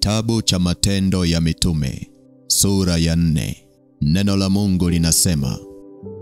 Kitabu cha Matendo ya Mitume, sura ya 4. Neno la Mungu linasema,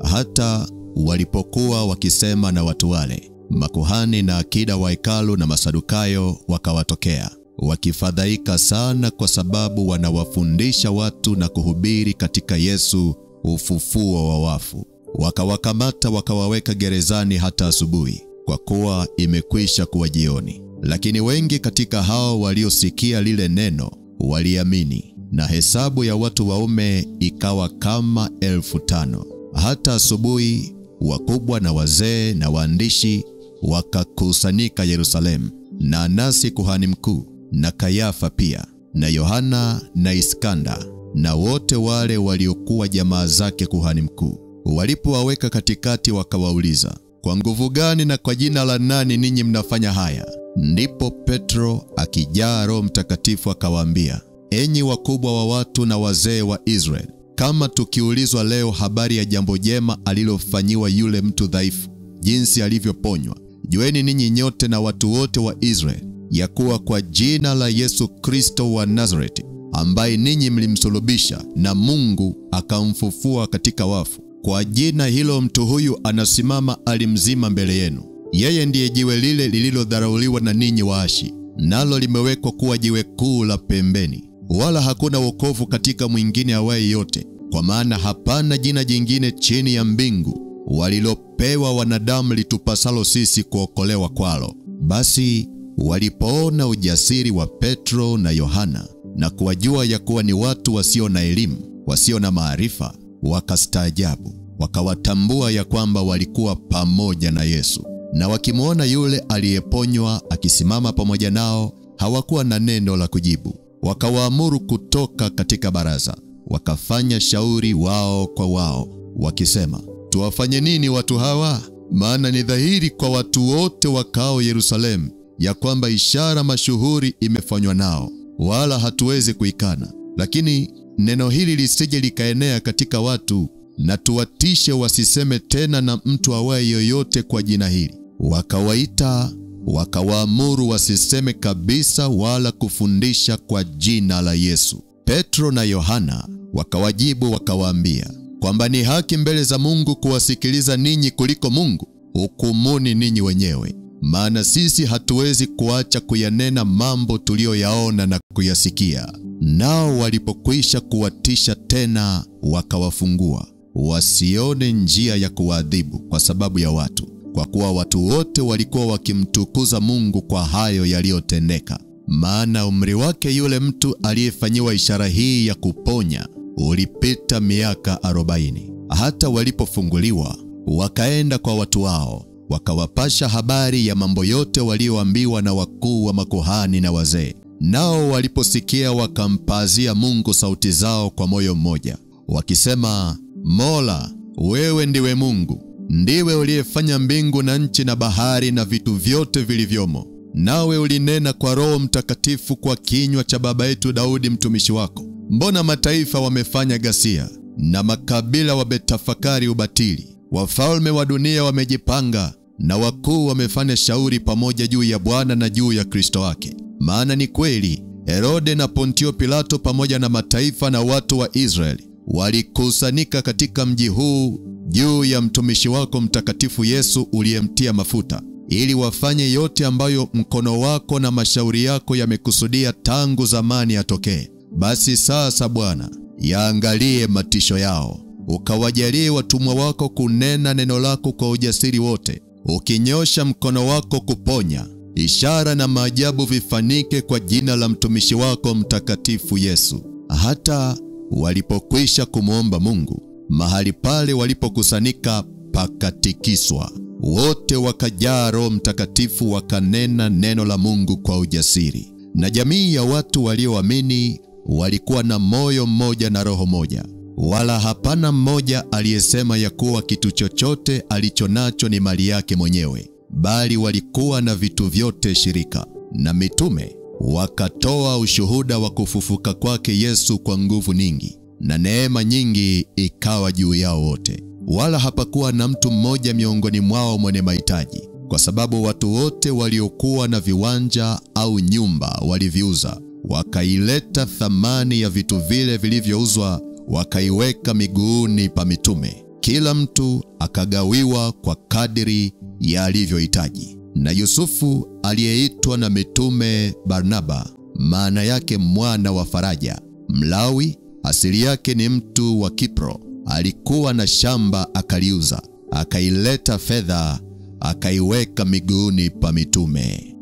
hata walipokuwa wakisema na watu wale, makuhani na akida wa hekalu na Masadukayo wakawatokea, wakifadhaika sana kwa sababu wanawafundisha watu na kuhubiri katika Yesu ufufuo wa wafu. Wakawakamata wakawaweka gerezani hata asubuhi, kwa kuwa imekwisha kuwa jioni. Lakini wengi katika hao waliosikia lile neno waliamini, na hesabu ya watu waume ikawa kama 5,000. Hata asubuhi wakubwa na wazee na waandishi wakakusanyika Yerusalemu, na Anasi kuhani mkuu, na Kayafa pia, na Yohana na Iskanda, na wote wale waliokuwa jamaa zake kuhani mkuu. Walipowaweka katikati wakawauliza, kwa nguvu gani na kwa jina la nani ninyi mnafanya haya? Ndipo Petro akijaa Roho Mtakatifu akawaambia, enyi wakubwa wa watu na wazee wa Israeli, kama tukiulizwa leo habari ya jambo jema alilofanyiwa yule mtu dhaifu, jinsi alivyoponywa, jueni ninyi nyote na watu wote wa Israeli, ya kuwa kwa jina la Yesu Kristo wa Nazareti, ambaye ninyi mlimsulubisha na Mungu akamfufua katika wafu, kwa jina hilo mtu huyu anasimama alimzima mbele yenu. Yeye ndiye jiwe lile lililodharauliwa na ninyi waashi, nalo limewekwa kuwa jiwe kuu la pembeni. Wala hakuna wokovu katika mwingine awaye yote, kwa maana hapana jina jingine chini ya mbingu walilopewa wanadamu litupasalo sisi kuokolewa kwalo. Basi walipoona ujasiri wa Petro na Yohana, na kuwajua ya kuwa ni watu wasio na elimu, wasio na maarifa, wakastaajabu, wakawatambua ya kwamba walikuwa pamoja na Yesu. Na wakimwona yule aliyeponywa akisimama pamoja nao, hawakuwa na neno la kujibu. Wakawaamuru kutoka katika baraza, wakafanya shauri wao kwa wao, wakisema, tuwafanye nini watu hawa? Maana ni dhahiri kwa watu wote wakao Yerusalemu ya kwamba ishara mashuhuri imefanywa nao, wala hatuwezi kuikana. Lakini neno hili lisije likaenea katika watu, na tuwatishe wasiseme tena na mtu awaye yoyote kwa jina hili. Wakawaita, wakawaamuru wasiseme kabisa wala kufundisha kwa jina la Yesu. Petro na Yohana wakawajibu wakawaambia, kwamba ni haki mbele za Mungu kuwasikiliza ninyi kuliko Mungu. Hukumuni ninyi wenyewe, maana sisi hatuwezi kuacha kuyanena mambo tuliyoyaona na kuyasikia. Nao walipokwisha kuwatisha tena, wakawafungua, wasione njia ya kuwaadhibu kwa sababu ya watu, kwa kuwa watu wote walikuwa wakimtukuza Mungu kwa hayo yaliyotendeka. Maana umri wake yule mtu aliyefanyiwa ishara hii ya kuponya ulipita miaka 40. Hata walipofunguliwa, wakaenda kwa watu wao, wakawapasha habari ya mambo yote walioambiwa na wakuu wa makuhani na wazee. Nao waliposikia, wakampazia Mungu sauti zao kwa moyo mmoja, wakisema, Mola, wewe ndiwe Mungu, ndiwe uliyefanya mbingu na nchi na bahari na vitu vyote vilivyomo. Nawe ulinena kwa Roho Mtakatifu kwa kinywa cha baba yetu Daudi mtumishi wako. Mbona mataifa wamefanya ghasia, na makabila wametafakari ubatili? Wafalme wa dunia wamejipanga, na wakuu wamefanya shauri pamoja juu ya Bwana na juu ya Kristo wake. Maana ni kweli, Herode na Pontio Pilato pamoja na mataifa na watu wa Israeli walikusanyika katika mji huu juu ya mtumishi wako mtakatifu Yesu uliyemtia mafuta, ili wafanye yote ambayo mkono wako na mashauri yako yamekusudia tangu zamani yatokee. Basi sasa Bwana, yaangalie matisho yao, ukawajalie watumwa wako kunena neno lako kwa ujasiri wote, ukinyosha mkono wako kuponya. Ishara na maajabu vifanike kwa jina la mtumishi wako mtakatifu Yesu. Hata walipokwisha kumwomba Mungu, mahali pale walipokusanyika pakatikiswa. Wote wakajaa Roho Mtakatifu, wakanena neno la Mungu kwa ujasiri. Na jamii ya watu walioamini walikuwa na moyo mmoja na roho moja, wala hapana mmoja aliyesema ya kuwa kitu chochote alichonacho ni mali yake mwenyewe, bali walikuwa na vitu vyote shirika. Na mitume wakatoa ushuhuda wa kufufuka kwake Yesu kwa nguvu nyingi, na neema nyingi ikawa juu yao wote. Wala hapakuwa na mtu mmoja miongoni mwao mwenye mahitaji, kwa sababu watu wote waliokuwa na viwanja au nyumba waliviuza, wakaileta thamani ya vitu vile vilivyouzwa, wakaiweka miguuni pa mitume. Kila mtu akagawiwa kwa kadiri ya alivyohitaji. Na Yusufu aliyeitwa na mitume Barnaba, maana yake mwana wa faraja, Mlawi, asili yake ni mtu wa Kipro, alikuwa na shamba akaliuza, akaileta fedha akaiweka miguuni pa mitume.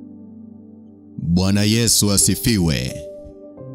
Bwana Yesu asifiwe.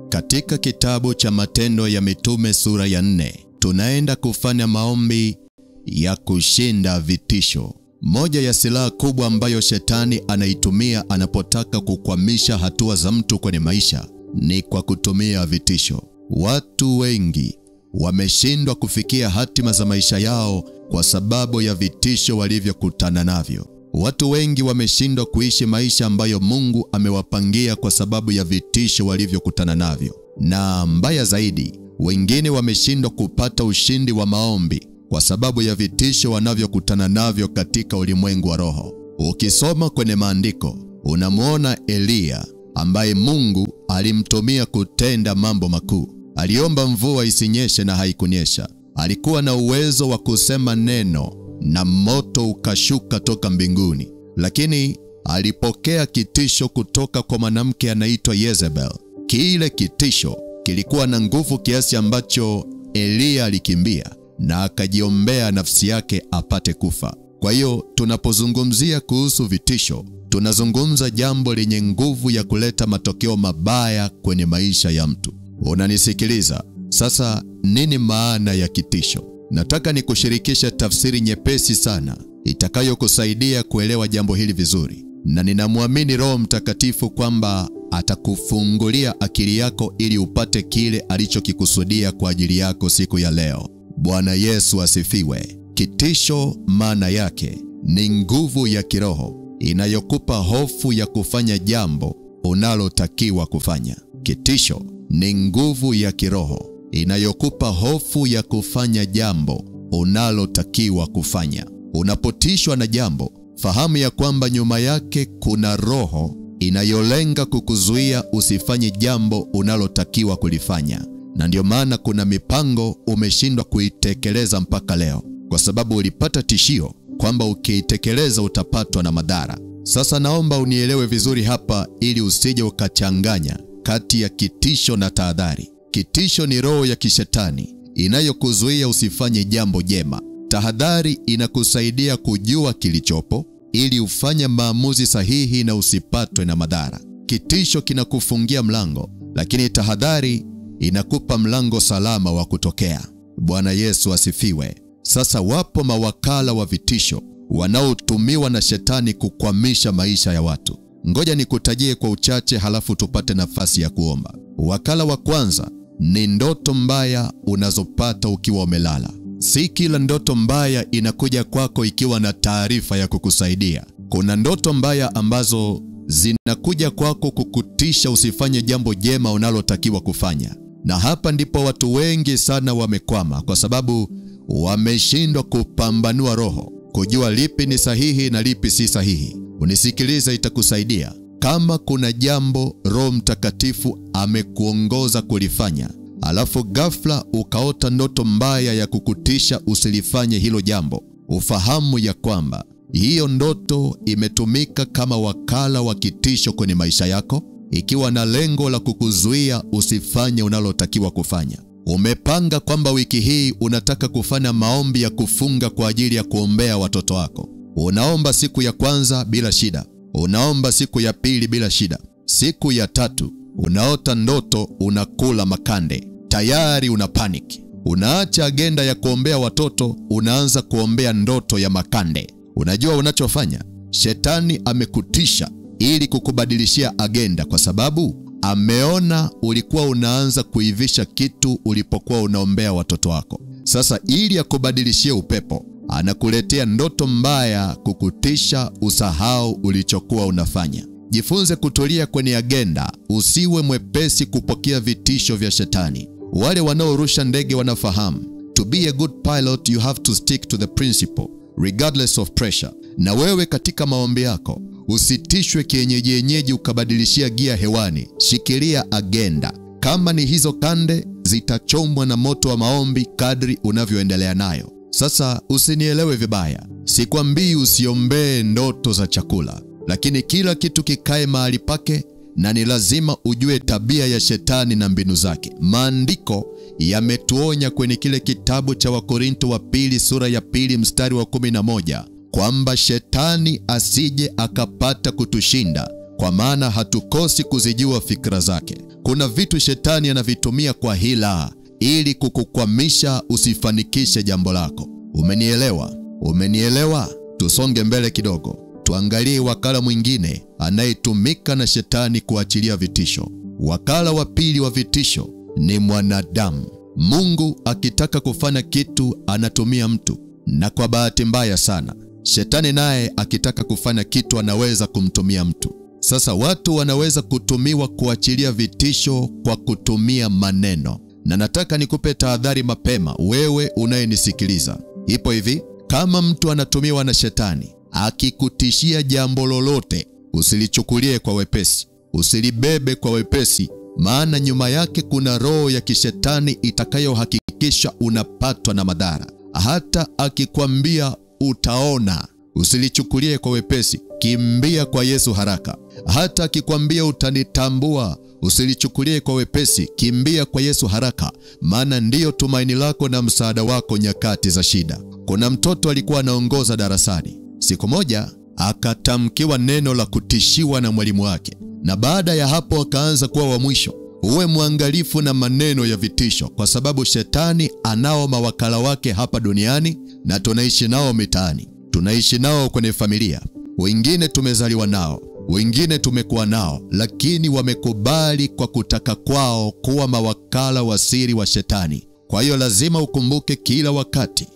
Katika kitabu cha Matendo ya Mitume sura ya 4, tunaenda kufanya maombi ya kushinda vitisho. Moja ya silaha kubwa ambayo shetani anaitumia anapotaka kukwamisha hatua za mtu kwenye maisha ni kwa kutumia vitisho. Watu wengi wameshindwa kufikia hatima za maisha yao kwa sababu ya vitisho walivyokutana navyo. Watu wengi wameshindwa kuishi maisha ambayo Mungu amewapangia kwa sababu ya vitisho walivyokutana navyo. Na mbaya zaidi, wengine wameshindwa kupata ushindi wa maombi kwa sababu ya vitisho wanavyokutana navyo katika ulimwengu wa roho. Ukisoma kwenye maandiko, unamuona Eliya ambaye Mungu alimtumia kutenda mambo makuu. Aliomba mvua isinyeshe na haikunyesha. Alikuwa na uwezo wa kusema neno na moto ukashuka toka mbinguni. Lakini alipokea kitisho kutoka kwa mwanamke anaitwa Jezebel. Kile kitisho kilikuwa na nguvu kiasi ambacho Eliya alikimbia na akajiombea nafsi yake apate kufa. Kwa hiyo tunapozungumzia kuhusu vitisho, tunazungumza jambo lenye nguvu ya kuleta matokeo mabaya kwenye maisha ya mtu. Unanisikiliza? Sasa nini maana ya kitisho? Nataka nikushirikishe tafsiri nyepesi sana itakayokusaidia kuelewa jambo hili vizuri. Na ninamwamini Roho Mtakatifu kwamba atakufungulia akili yako ili upate kile alichokikusudia kwa ajili yako siku ya leo. Bwana Yesu asifiwe. Kitisho maana yake ni nguvu ya kiroho inayokupa hofu ya kufanya jambo unalotakiwa kufanya. Kitisho ni nguvu ya kiroho inayokupa hofu ya kufanya jambo unalotakiwa kufanya. Unapotishwa na jambo, fahamu ya kwamba nyuma yake kuna roho inayolenga kukuzuia usifanye jambo unalotakiwa kulifanya. Na ndio maana kuna mipango umeshindwa kuitekeleza mpaka leo, kwa sababu ulipata tishio kwamba ukiitekeleza utapatwa na madhara. Sasa naomba unielewe vizuri hapa ili usije ukachanganya kati ya kitisho na tahadhari. Kitisho ni roho ya kishetani inayokuzuia usifanye jambo jema. Tahadhari inakusaidia kujua kilichopo ili ufanye maamuzi sahihi na usipatwe na madhara. Kitisho kinakufungia mlango, lakini tahadhari inakupa mlango salama wa kutokea. Bwana Yesu asifiwe. Sasa wapo mawakala wa vitisho wanaotumiwa na shetani kukwamisha maisha ya watu. Ngoja nikutajie kwa uchache halafu tupate nafasi ya kuomba. Wakala wa kwanza ni ndoto mbaya unazopata ukiwa umelala. Si kila ndoto mbaya inakuja kwako ikiwa na taarifa ya kukusaidia. Kuna ndoto mbaya ambazo zinakuja kwako kukutisha usifanye jambo jema unalotakiwa kufanya. Na hapa ndipo watu wengi sana wamekwama, kwa sababu wameshindwa kupambanua roho, kujua lipi ni sahihi na lipi si sahihi. Unisikiliza, itakusaidia. Kama kuna jambo Roho Mtakatifu amekuongoza kulifanya, alafu ghafla ukaota ndoto mbaya ya kukutisha usilifanye hilo jambo, ufahamu ya kwamba hiyo ndoto imetumika kama wakala wa kitisho kwenye maisha yako, ikiwa na lengo la kukuzuia usifanye unalotakiwa kufanya. Umepanga kwamba wiki hii unataka kufanya maombi ya kufunga kwa ajili ya kuombea watoto wako. Unaomba siku ya kwanza bila shida. Unaomba siku ya pili bila shida. Siku ya tatu unaota ndoto unakula makande. Tayari una panic. Unaacha agenda ya kuombea watoto, unaanza kuombea ndoto ya makande. Unajua unachofanya? Shetani amekutisha ili kukubadilishia agenda, kwa sababu ameona ulikuwa unaanza kuivisha kitu ulipokuwa unaombea watoto wako. Sasa ili akubadilishie upepo, anakuletea ndoto mbaya kukutisha usahau ulichokuwa unafanya. Jifunze kutulia kwenye agenda, usiwe mwepesi kupokea vitisho vya shetani. Wale wanaorusha ndege wanafahamu, to be a good pilot you have to stick to the principle regardless of pressure. Na wewe katika maombi yako Usitishwe kienyeji ukabadilishia gia hewani. Shikilia agenda. Kama ni hizo kande, zitachomwa na moto wa maombi kadri unavyoendelea nayo. Sasa usinielewe vibaya. Sikwambii usiombee ndoto za chakula, lakini kila kitu kikae mahali pake, na ni lazima ujue tabia ya shetani na mbinu zake. Maandiko yametuonya kwenye kile kitabu cha Wakorinto wa pili sura ya 2 mstari wa 11 kwamba shetani asije akapata kutushinda, kwa maana hatukosi kuzijua fikra zake. Kuna vitu shetani anavitumia kwa hila ili kukukwamisha usifanikishe jambo lako. Umenielewa? Umenielewa? Tusonge mbele kidogo. Tuangalie wakala mwingine anayetumika na shetani kuachilia vitisho. Wakala wa pili wa vitisho ni mwanadamu. Mungu akitaka kufanya kitu anatumia mtu, na kwa bahati mbaya sana, shetani naye akitaka kufanya kitu anaweza kumtumia mtu. Sasa watu wanaweza kutumiwa kuachilia vitisho kwa kutumia maneno. Na nataka nikupe tahadhari mapema, wewe unayenisikiliza. Ipo hivi, kama mtu anatumiwa na shetani akikutishia jambo lolote, usilichukulie kwa wepesi, usilibebe kwa wepesi, maana nyuma yake kuna roho ya kishetani itakayohakikisha unapatwa na madhara. Hata akikwambia utaona, usilichukulie kwa wepesi, kimbia kwa Yesu haraka. Hata akikwambia utanitambua, usilichukulie kwa wepesi, kimbia kwa Yesu haraka, maana ndiyo tumaini lako na msaada wako nyakati za shida. Kuna mtoto alikuwa anaongoza darasani. Siku moja akatamkiwa neno la kutishiwa na mwalimu wake, na baada ya hapo akaanza kuwa wa mwisho. Uwe mwangalifu na maneno ya vitisho, kwa sababu shetani anao mawakala wake hapa duniani, na tunaishi nao mitaani, tunaishi nao kwenye familia. Wengine tumezaliwa nao, wengine tumekuwa nao, lakini wamekubali kwa kutaka kwao kuwa mawakala wa siri wa shetani. Kwa hiyo lazima ukumbuke kila wakati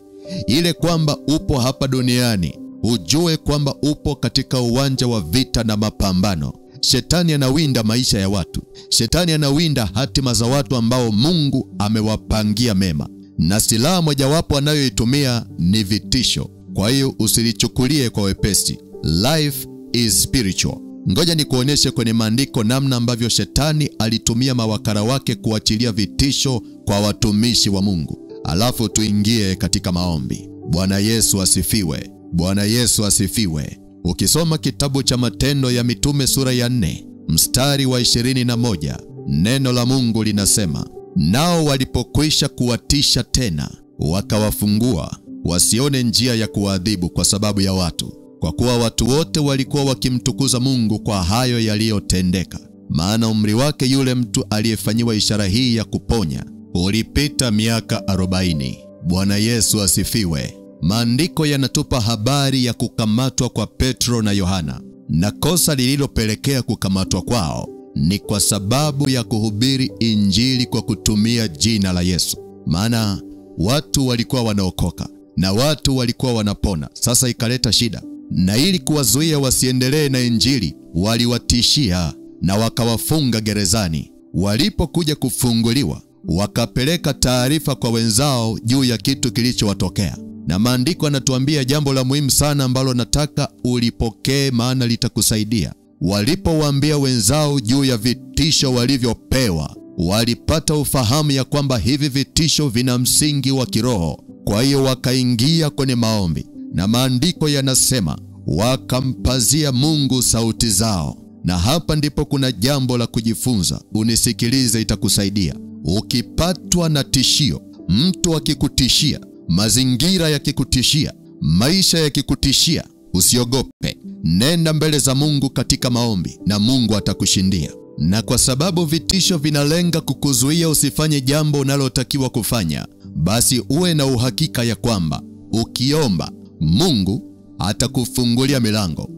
ile kwamba upo hapa duniani, ujue kwamba upo katika uwanja wa vita na mapambano. Shetani anawinda maisha ya watu. Shetani anawinda hatima za watu ambao Mungu amewapangia mema, na silaha mojawapo anayoitumia ni vitisho. Kwa hiyo usilichukulie kwa wepesi. Life is spiritual. Ngoja nikuonyeshe kwenye maandiko namna ambavyo shetani alitumia mawakala wake kuachilia vitisho kwa watumishi wa Mungu. Alafu tuingie katika maombi. Bwana Yesu asifiwe. Bwana Yesu asifiwe. Ukisoma kitabu cha Matendo ya Mitume sura ya 4 mstari wa 21, neno la Mungu linasema, nao walipokwisha kuwatisha tena, wakawafungua wasione njia ya kuadhibu kwa sababu ya watu, kwa kuwa watu wote walikuwa wakimtukuza Mungu kwa hayo yaliyotendeka. Maana umri wake yule mtu aliyefanyiwa ishara hii ya kuponya ulipita miaka 40. Bwana Yesu asifiwe. Maandiko yanatupa habari ya kukamatwa kwa Petro na Yohana, na kosa lililopelekea kukamatwa kwao ni kwa sababu ya kuhubiri injili kwa kutumia jina la Yesu. Maana watu walikuwa wanaokoka na watu walikuwa wanapona. Sasa ikaleta shida, na ili kuwazuia wasiendelee na injili, waliwatishia na wakawafunga gerezani. Walipokuja kufunguliwa, wakapeleka taarifa kwa wenzao juu ya kitu kilichowatokea. Na maandiko yanatuambia jambo la muhimu sana ambalo nataka ulipokee, maana litakusaidia. Walipowaambia wenzao juu ya vitisho walivyopewa, walipata ufahamu ya kwamba hivi vitisho vina msingi wa kiroho. Kwa hiyo wakaingia kwenye maombi, na maandiko yanasema wakampazia Mungu sauti zao. Na hapa ndipo kuna jambo la kujifunza. Unisikilize, itakusaidia. Ukipatwa na tishio, mtu akikutishia, mazingira yakikutishia, maisha yakikutishia, usiogope. Nenda mbele za Mungu katika maombi na Mungu atakushindia. Na kwa sababu vitisho vinalenga kukuzuia usifanye jambo unalotakiwa kufanya, basi uwe na uhakika ya kwamba ukiomba, Mungu atakufungulia milango.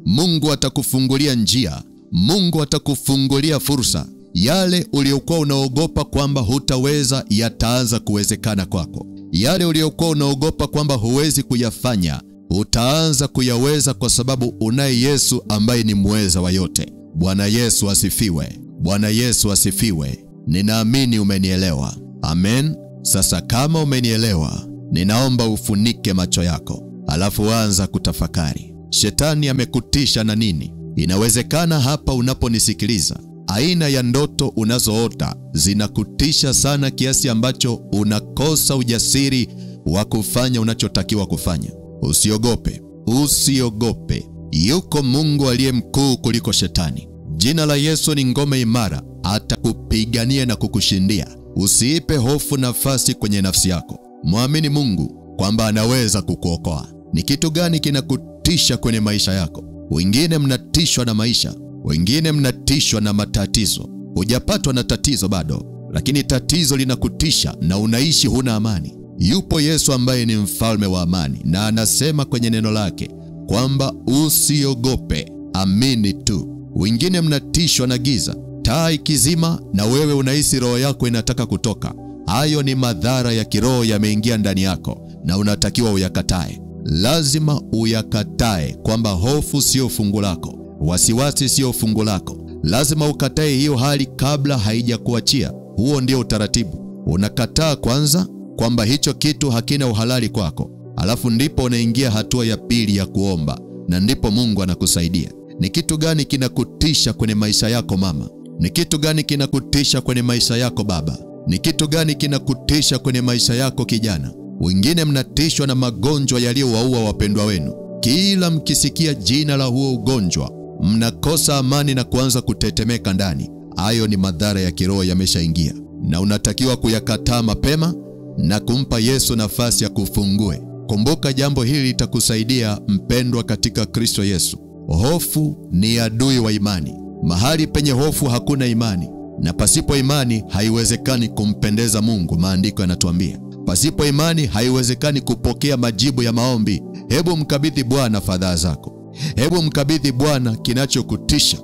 Mungu atakufungulia njia. Mungu atakufungulia fursa. Yale uliokuwa unaogopa kwamba hutaweza yataanza kuwezekana kwako. Yale uliokuwa unaogopa kwamba huwezi kuyafanya, utaanza kuyaweza kwa sababu unaye Yesu ambaye ni muweza wa yote. Bwana Yesu asifiwe. Bwana Yesu asifiwe. Ninaamini umenielewa. Amen. Sasa kama umenielewa, ninaomba ufunike macho yako, alafu anza kutafakari. Shetani amekutisha na nini? Inawezekana hapa unaponisikiliza, aina ya ndoto unazoota zinakutisha sana kiasi ambacho unakosa ujasiri wa kufanya unachotakiwa kufanya. Usiogope, usiogope. Yuko Mungu aliye mkuu kuliko shetani. Jina la Yesu ni ngome imara, atakupigania na kukushindia. Usiipe hofu nafasi kwenye nafsi yako. Muamini Mungu kwamba anaweza kukuokoa. Ni kitu gani kinakutisha kwenye maisha yako? Wengine mnatishwa na maisha, wengine mnatishwa na matatizo. Hujapatwa na tatizo bado, lakini tatizo linakutisha na unaishi huna amani. Yupo Yesu ambaye ni mfalme wa amani, na anasema kwenye neno lake kwamba usiogope, amini tu. Wengine mnatishwa na giza, taa ikizima na wewe unahisi roho yako inataka kutoka. Hayo ni madhara ya kiroho yameingia ndani yako na unatakiwa uyakatae. Lazima uyakatae kwamba hofu sio fungu lako, wasiwasi sio fungu lako. Lazima ukatae hiyo hali kabla haijakuachia. Huo ndio utaratibu. Unakataa kwanza kwamba hicho kitu hakina uhalali kwako, alafu ndipo unaingia hatua ya pili ya kuomba, na ndipo Mungu anakusaidia. Ni kitu gani kinakutisha kwenye maisha yako mama? Ni kitu gani kinakutisha kwenye maisha yako baba? Ni kitu gani kinakutisha kwenye maisha yako kijana? Wengine mnatishwa na magonjwa yaliyowaua wapendwa wenu. Kila mkisikia jina la huo ugonjwa, mnakosa amani na kuanza kutetemeka ndani. Hayo ni madhara ya kiroho yameshaingia, na unatakiwa kuyakataa mapema na kumpa Yesu nafasi ya kufungue. Kumbuka jambo hili litakusaidia mpendwa katika Kristo Yesu. Hofu ni adui wa imani. Mahali penye hofu hakuna imani, na pasipo imani haiwezekani kumpendeza Mungu. Maandiko yanatuambia pasipo imani haiwezekani kupokea majibu ya maombi. Hebu mkabidhi Bwana fadhaa zako. Hebu mkabidhi Bwana kinachokutisha,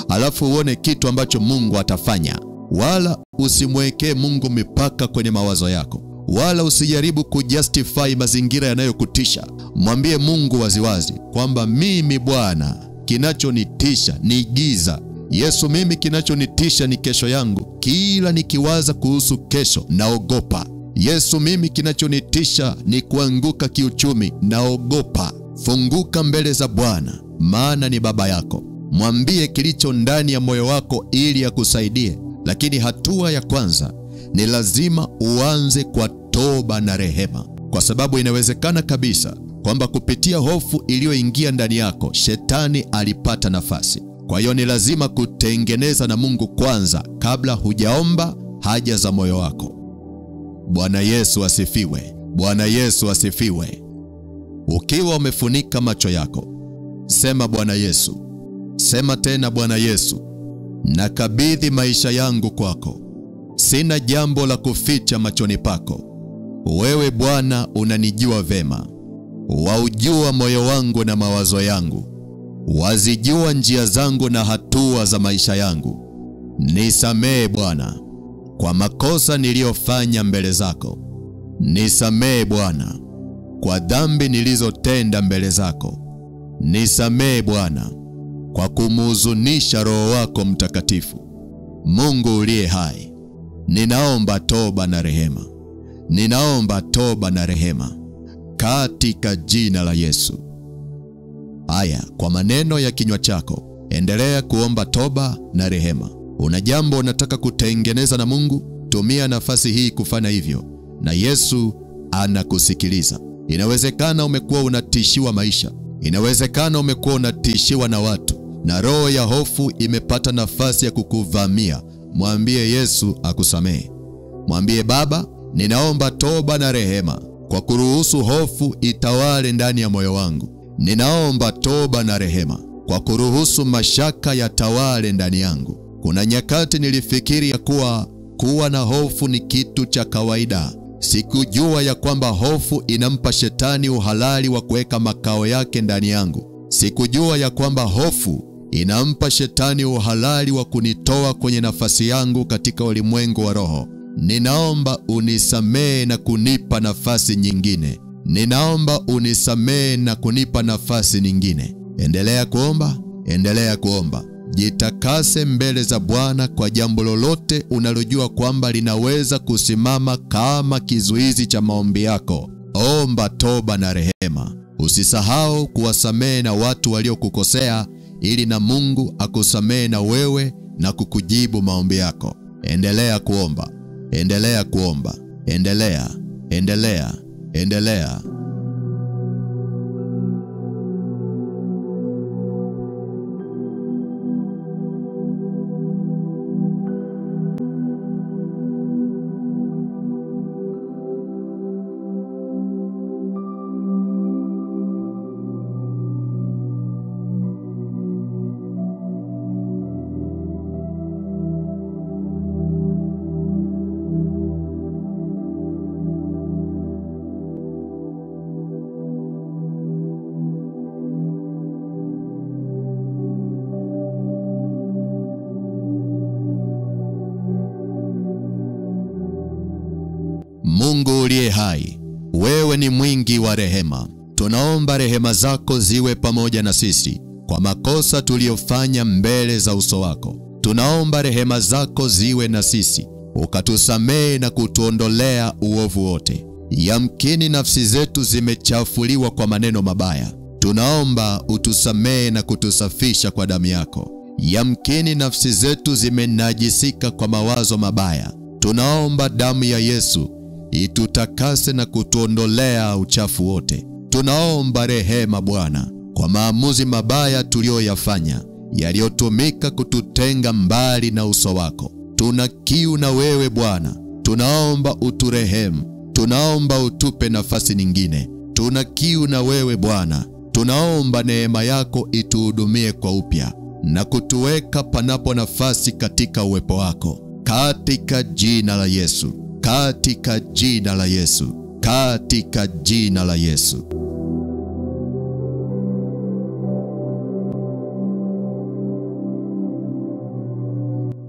alafu uone kitu ambacho Mungu atafanya. Wala usimwekee Mungu mipaka kwenye mawazo yako, wala usijaribu kujustify mazingira yanayokutisha. Mwambie Mungu waziwazi kwamba mimi Bwana, kinachonitisha ni giza. Yesu, mimi kinachonitisha ni kesho yangu. Kila nikiwaza kuhusu kesho naogopa. Yesu, mimi kinachonitisha ni kuanguka kiuchumi, naogopa. Funguka mbele za Bwana, maana ni baba yako. Mwambie kilicho ndani ya moyo wako ili akusaidie. Lakini hatua ya kwanza ni lazima uanze kwa toba na rehema, kwa sababu inawezekana kabisa kwamba kupitia hofu iliyoingia ndani yako shetani alipata nafasi. Kwa hiyo ni lazima kutengeneza na Mungu kwanza kabla hujaomba haja za moyo wako. Bwana Yesu asifiwe. Bwana Yesu asifiwe. Ukiwa umefunika macho yako, sema Bwana Yesu. Sema tena, Bwana Yesu, nakabidhi maisha yangu kwako. Sina jambo la kuficha machoni pako. Wewe Bwana unanijua vema. Waujua moyo wangu na mawazo yangu. Wazijua njia zangu na hatua za maisha yangu. Nisamehe Bwana kwa makosa niliyofanya mbele zako. Nisamehe Bwana kwa dhambi nilizotenda mbele zako. Nisamehe Bwana kwa kumhuzunisha Roho wako Mtakatifu. Mungu uliye hai, ninaomba toba na rehema. Ninaomba toba na rehema katika jina la Yesu. Haya, kwa maneno ya kinywa chako endelea kuomba toba na rehema. Una jambo unataka kutengeneza na Mungu, tumia nafasi hii kufanya hivyo, na Yesu anakusikiliza. Inawezekana umekuwa unatishiwa maisha. Inawezekana umekuwa unatishiwa na watu, na roho ya hofu imepata nafasi ya kukuvamia. Mwambie Yesu akusamehe. Mwambie, Baba, ninaomba toba na rehema kwa kuruhusu hofu itawale ndani ya moyo wangu. Ninaomba toba na rehema kwa kuruhusu mashaka yatawale ndani yangu. Kuna nyakati nilifikiri ya kuwa na hofu ni kitu cha kawaida. Sikujua ya kwamba hofu inampa shetani uhalali wa kuweka makao yake ndani yangu. Sikujua ya kwamba hofu inampa shetani uhalali wa kunitoa kwenye nafasi yangu katika ulimwengu wa roho. Ninaomba unisamehe na kunipa nafasi nyingine. Ninaomba unisamehe na kunipa nafasi nyingine. Endelea kuomba, endelea kuomba. Jitakase mbele za Bwana kwa jambo lolote unalojua kwamba linaweza kusimama kama kizuizi cha maombi yako. Omba toba na rehema. Usisahau kuwasamehe na watu waliokukosea, ili na Mungu akusamehe na wewe na kukujibu maombi yako. Endelea kuomba. Endelea kuomba. Endelea. Mungu uliye hai, wewe ni mwingi wa rehema. Tunaomba rehema zako ziwe pamoja na sisi kwa makosa tuliyofanya mbele za uso wako. Tunaomba rehema zako ziwe na sisi, ukatusamehe na kutuondolea uovu wote. Yamkini nafsi zetu zimechafuliwa kwa maneno mabaya. Tunaomba utusamehe na kutusafisha kwa damu yako. Yamkini nafsi zetu zimenajisika kwa mawazo mabaya. Tunaomba damu ya Yesu itutakase na kutuondolea uchafu wote. Tunaomba rehema Bwana kwa maamuzi mabaya tuliyoyafanya, yaliyotumika kututenga mbali na uso wako. Tuna kiu na wewe Bwana. Tunaomba uturehemu. Tunaomba utupe nafasi nyingine. Tuna kiu na wewe Bwana. Tunaomba neema yako ituhudumie kwa upya na kutuweka panapo nafasi katika uwepo wako. Katika jina la Yesu. Katika jina la Yesu. Katika jina la Yesu.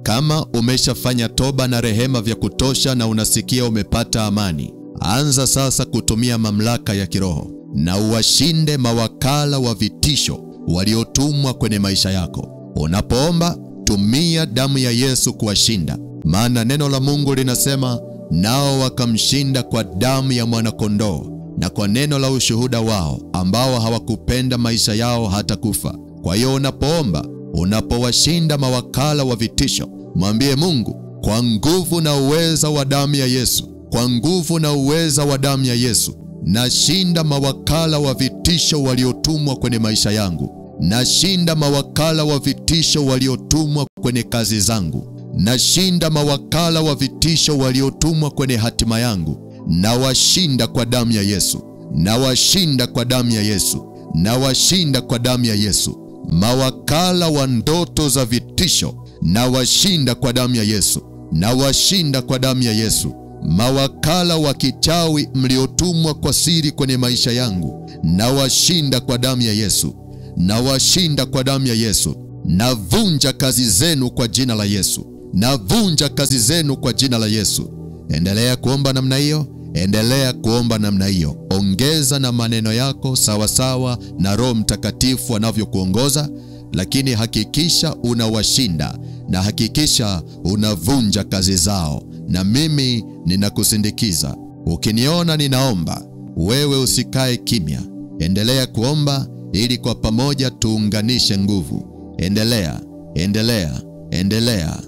Kama umeshafanya toba na rehema vya kutosha na unasikia umepata amani, anza sasa kutumia mamlaka ya kiroho na uwashinde mawakala wa vitisho waliotumwa kwenye maisha yako. Unapoomba, tumia damu ya Yesu kuwashinda, maana neno la Mungu linasema, nao wakamshinda kwa damu ya mwana-kondoo na kwa neno la ushuhuda wao, ambao hawakupenda maisha yao hata kufa. Kwa hiyo unapoomba, unapowashinda mawakala wa vitisho, mwambie Mungu, kwa nguvu na uweza wa damu ya Yesu, kwa nguvu na uweza wa damu ya Yesu, nashinda mawakala wa vitisho waliotumwa kwenye maisha yangu. Nashinda mawakala wa vitisho waliotumwa kwenye kazi zangu. Nashinda mawakala wa vitisho waliotumwa kwenye hatima yangu. Nawashinda kwa damu ya Yesu. Nawashinda kwa damu ya Yesu. Nawashinda kwa damu ya Yesu. Mawakala wa ndoto za vitisho, nawashinda kwa damu ya Yesu. Nawashinda kwa damu ya Yesu. Mawakala wa kichawi mliotumwa kwa siri kwenye maisha yangu, nawashinda kwa damu ya Yesu. Nawashinda kwa damu ya Yesu. Navunja kazi zenu kwa jina la Yesu. Navunja kazi zenu kwa jina la Yesu. Endelea kuomba namna hiyo. Endelea kuomba namna hiyo. Ongeza na maneno yako sawasawa na Roho Mtakatifu anavyokuongoza, lakini hakikisha unawashinda na hakikisha unavunja kazi zao. Na mimi ninakusindikiza. Ukiniona ninaomba, wewe usikae kimya. Endelea kuomba ili kwa pamoja tuunganishe nguvu. Endelea, endelea, endelea.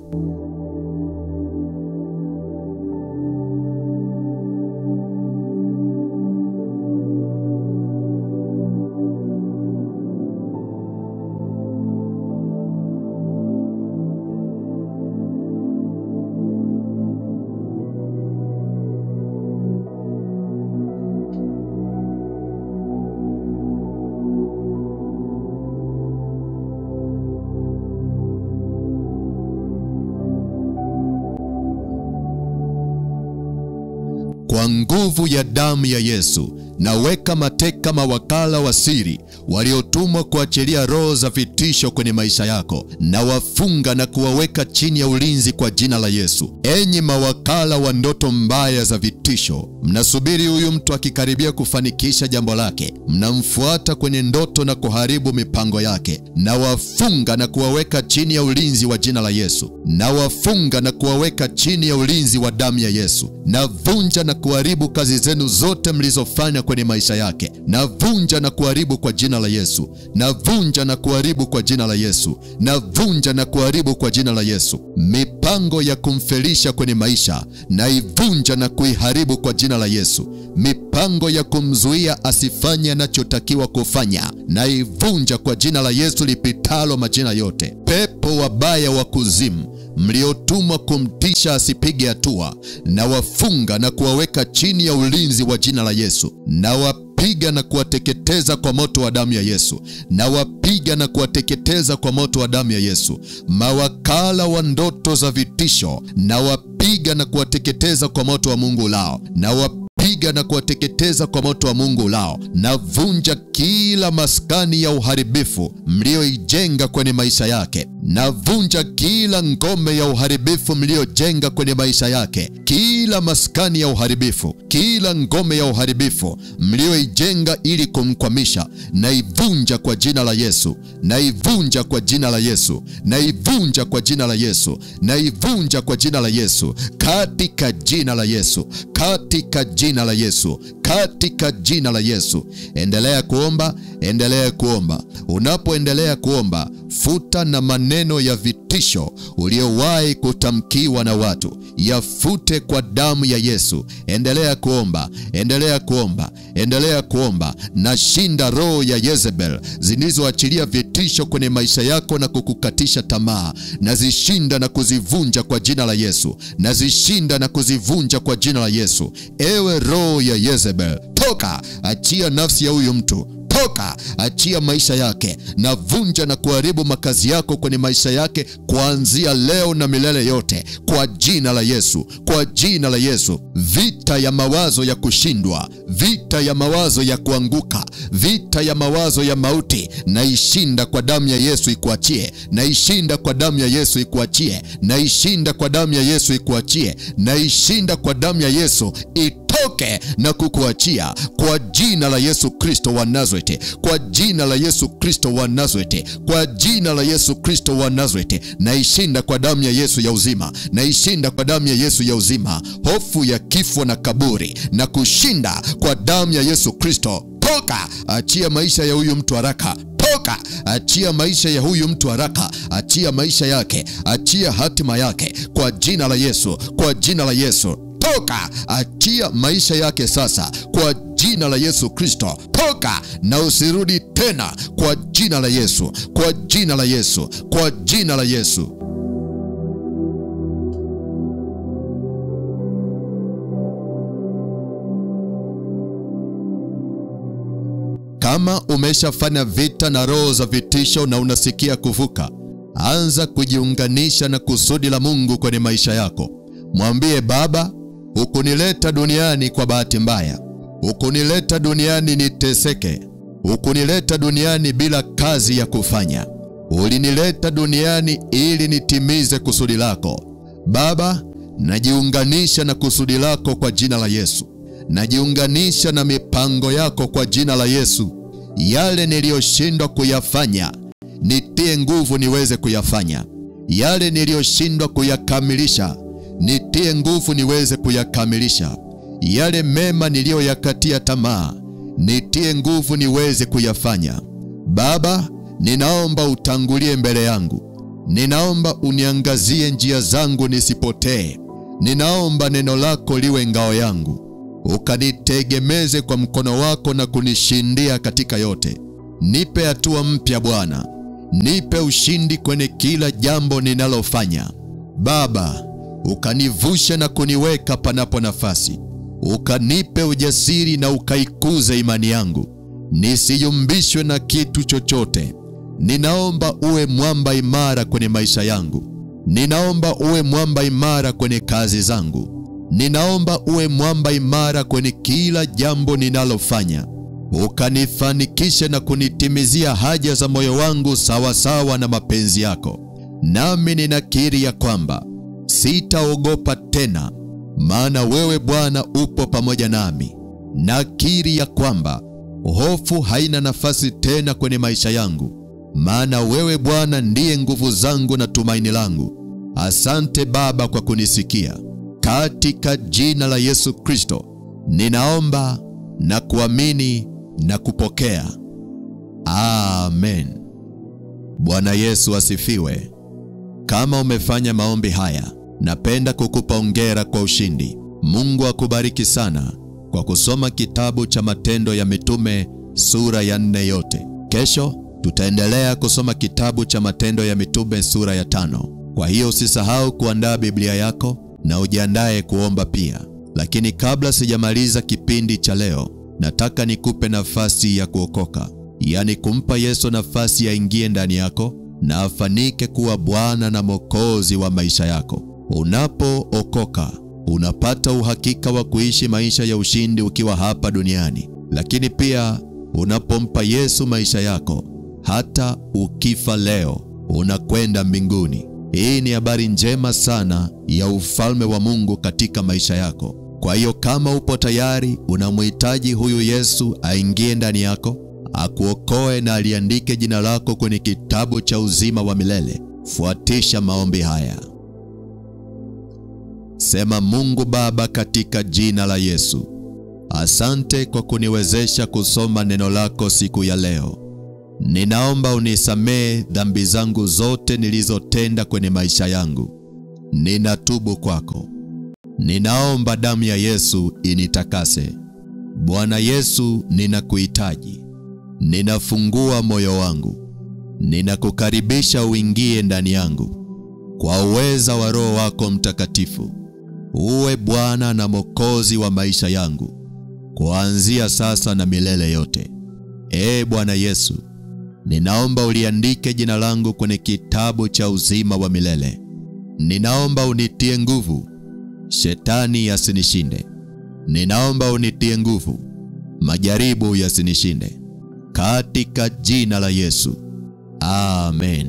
Kwa nguvu ya damu ya Yesu, naweka mateka mawakala wa siri waliotumwa kuachilia roho za vitisho kwenye maisha yako, na wafunga na kuwaweka chini ya ulinzi kwa jina la Yesu. Enyi mawakala wa ndoto mbaya za vitisho, mnasubiri huyu mtu akikaribia kufanikisha jambo lake, mnamfuata kwenye ndoto na kuharibu mipango yake, na wafunga na kuwaweka chini ya ulinzi wa jina la Yesu. Na wafunga na kuwaweka chini ya ulinzi wa damu ya Yesu. Navunja na kuharibu kazi zenu zote mlizofanya kwenye maisha yake. Navunja navunja na kuharibu kwa jina la Yesu. Navunja na kuharibu kwa jina la Yesu. Navunja na kuharibu kwa jina la Yesu. Mipango ya kumfelisha kwenye maisha, naivunja na kuiharibu kwa jina la Yesu. Mipango ya kumzuia asifanye anachotakiwa kufanya, naivunja kwa jina la Yesu lipitalo majina yote. Pepo wabaya wa kuzimu mliotumwa kumtisha asipige hatua, na wafunga na kuwaweka chini ya ulinzi wa jina la Yesu. Na wapiga na kuwateketeza kwa moto wa damu ya Yesu. Na wapiga na kuwateketeza kwa moto wa damu ya Yesu. Mawakala wa ndoto za vitisho, na wapiga na kuwateketeza kwa moto wa Mungu lao. Na wapiga na kuwateketeza kwa moto wa Mungu lao. Navunja kila maskani ya uharibifu mlioijenga kwenye maisha yake. Navunja kila ngome ya uharibifu mliojenga kwenye maisha yake. Kila maskani ya uharibifu, kila ngome ya uharibifu mlioijenga ili kumkwamisha, naivunja kwa jina la Yesu. Naivunja kwa jina la Yesu. Naivunja kwa jina la Yesu. Naivunja kwa jina la Yesu. Katika jina la Yesu. Katika jina la Yesu. Katika jina la Yesu. Endelea kuomba, endelea kuomba. Unapoendelea kuomba, futa na maneno ya vitisho uliowahi kutamkiwa na watu, yafute kwa damu ya Yesu. Endelea kuomba, endelea kuomba, endelea kuomba. Na shinda roho ya Jezebel zilizoachilia vitisho kwenye maisha yako na kukukatisha tamaa. Nazishinda na kuzivunja kwa jina la Yesu. Nazishinda na kuzivunja kwa jina la Yesu. Ewe roho ya Jezebel, toka, achia nafsi ya huyu mtu. Toka, achia maisha yake. Navunja na kuharibu makazi yako kwenye maisha yake kuanzia leo na milele yote kwa jina la Yesu. Kwa jina la Yesu. Vita ya mawazo ya kushindwa, vita ya mawazo ya kuanguka, vita ya mawazo ya mauti, naishinda kwa damu ya Yesu ikuachie. Naishinda kwa damu ya Yesu ikuachie. Naishinda kwa damu ya Yesu ikuachie. Naishinda kwa damu ya Yesu itoke na kukuachia kwa jina la Yesu Kristo wa Nazareti. Kwa jina la Yesu Kristo wa Nazareti. Kwa jina la Yesu Kristo wa Nazareti. Naishinda kwa damu ya Yesu ya uzima. Naishinda kwa damu ya Yesu ya uzima hofu ya kifo na kaburi, na kushinda kwa damu ya Yesu Kristo. Toka, achia maisha ya huyu mtu haraka. Toka, achia maisha ya huyu mtu haraka. Achia maisha yake, achia hatima yake kwa jina la Yesu. Kwa jina la Yesu. Toka, achia maisha yake sasa kwa jina la Yesu Kristo. Toka na usirudi tena kwa jina la Yesu. Kwa jina la Yesu. Kwa jina la Yesu. Kama umeshafanya vita na roho za vitisho na unasikia kuvuka, anza kujiunganisha na kusudi la Mungu kwenye maisha yako. Mwambie, Baba, hukunileta duniani kwa bahati mbaya. Hukunileta duniani niteseke. Hukunileta duniani bila kazi ya kufanya. Ulinileta duniani ili nitimize kusudi lako. Baba, najiunganisha na kusudi lako kwa jina la Yesu. Najiunganisha na mipango yako kwa jina la Yesu. Yale niliyoshindwa kuyafanya, nitie nguvu niweze kuyafanya. Yale niliyoshindwa kuyakamilisha, nitie nguvu niweze kuyakamilisha. Yale mema niliyoyakatia tamaa, nitie nguvu niweze kuyafanya. Baba, ninaomba utangulie mbele yangu. Ninaomba uniangazie njia zangu nisipotee. Ninaomba neno lako liwe ngao yangu. Ukanitegemeze kwa mkono wako na kunishindia katika yote. Nipe hatua mpya Bwana. Nipe ushindi kwenye kila jambo ninalofanya. Baba, ukanivushe na kuniweka panapo nafasi. Ukanipe ujasiri na ukaikuze imani yangu. Nisiyumbishwe na kitu chochote. Ninaomba uwe mwamba imara kwenye maisha yangu. Ninaomba uwe mwamba imara kwenye kazi zangu. Ninaomba uwe mwamba imara kwenye kila jambo ninalofanya. Ukanifanikishe na kunitimizia haja za moyo wangu sawa sawa na mapenzi yako. Nami ninakiri ya kwamba sitaogopa tena, maana wewe Bwana upo pamoja nami. Nakiri ya kwamba hofu haina nafasi tena kwenye maisha yangu, maana wewe Bwana ndiye nguvu zangu na tumaini langu. Asante Baba kwa kunisikia. Katika jina la Yesu Kristo ninaomba na kuamini. na kupokea. Amen. Bwana Yesu asifiwe. Kama umefanya maombi haya, napenda kukupa hongera kwa ushindi. Mungu akubariki sana kwa kusoma kitabu cha Matendo ya Mitume sura ya 4 yote. Kesho tutaendelea kusoma kitabu cha Matendo ya Mitume sura ya 5. Kwa hiyo usisahau kuandaa Biblia yako na ujiandae kuomba pia. Lakini kabla sijamaliza kipindi cha leo, nataka nikupe nafasi ya kuokoka. Yaani kumpa Yesu nafasi ya ingie ndani yako na afanike kuwa Bwana na Mwokozi wa maisha yako. Unapookoka, unapata uhakika wa kuishi maisha ya ushindi ukiwa hapa duniani. Lakini pia unapompa Yesu maisha yako, hata ukifa leo, unakwenda mbinguni. Hii ni habari njema sana ya ufalme wa Mungu katika maisha yako. Kwa hiyo kama upo tayari, unamhitaji huyu Yesu aingie ndani yako, akuokoe na aliandike jina lako kwenye kitabu cha uzima wa milele, fuatisha maombi haya. Sema: Mungu Baba, katika jina la Yesu, asante kwa kuniwezesha kusoma neno lako siku ya leo. Ninaomba unisamehe dhambi zangu zote nilizotenda kwenye maisha yangu. Ninatubu kwako. Ninaomba damu ya Yesu initakase. Bwana Yesu, ninakuhitaji. Ninafungua moyo wangu. Ninakukaribisha uingie ndani yangu. Kwa uweza wa Roho wako Mtakatifu, uwe Bwana na Mwokozi wa maisha yangu, kuanzia sasa na milele yote. Bwana Yesu, ninaomba uliandike jina langu kwenye kitabu cha uzima wa milele. Ninaomba unitie nguvu, shetani yasinishinde. Ninaomba unitie nguvu, majaribu yasinishinde. Katika jina la Yesu. Amen.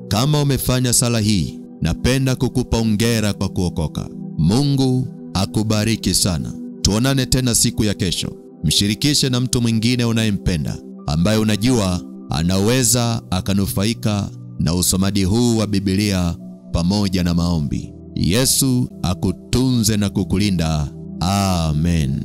Kama umefanya sala hii, napenda kukupa hongera kwa kuokoka. Mungu akubariki sana. Tuonane tena siku ya kesho. Mshirikishe na mtu mwingine unayempenda ambaye unajua anaweza akanufaika na usomaji huu wa Biblia pamoja na maombi. Yesu akutunze na kukulinda. Amen.